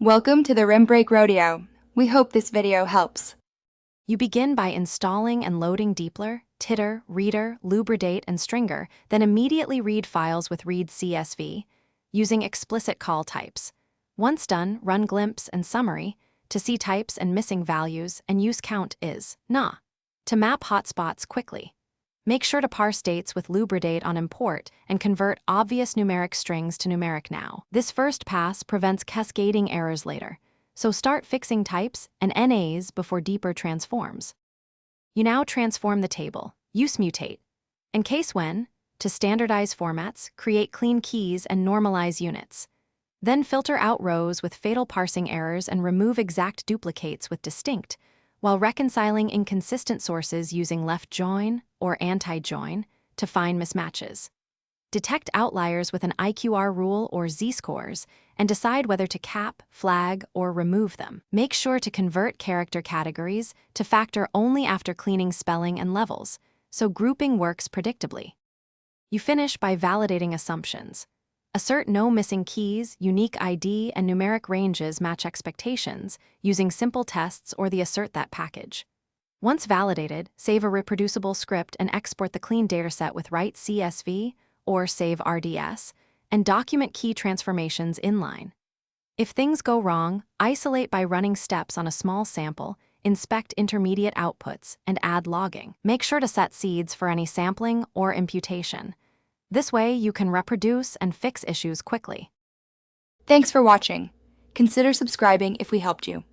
Welcome to the Rim Break Rodeo. We hope this video helps. You begin by installing and loading Deepler, Titter, Reader, Lubridate, and Stringer, then immediately read files with read CSV, using explicit call types. Once done, run glimpse and summary to see types and missing values, and use count is nah to map hotspots quickly. Make sure to parse dates with Lubridate on import and convert obvious numeric strings to numeric now. This first pass prevents cascading errors later, so start fixing types and NAs before Deeper transforms. You now transform the table, use mutate, and case when, to standardize formats, create clean keys and normalize units. Then filter out rows with fatal parsing errors and remove exact duplicates with distinct, while reconciling inconsistent sources using left join or anti-join to find mismatches. Detect outliers with an IQR rule or z-scores and decide whether to cap, flag, or remove them. Make sure to convert character categories to factor only after cleaning spelling and levels, so grouping works predictably. You finish by validating assumptions. Assert no missing keys, unique ID, and numeric ranges match expectations using simple tests or the assert that package. Once validated, save a reproducible script and export the clean dataset with write CSV or save RDS, and document key transformations inline. If things go wrong, isolate by running steps on a small sample, inspect intermediate outputs, and add logging. Make sure to set seeds for any sampling or imputation. This way, you can reproduce and fix issues quickly. Thanks for watching. Consider subscribing if we helped you.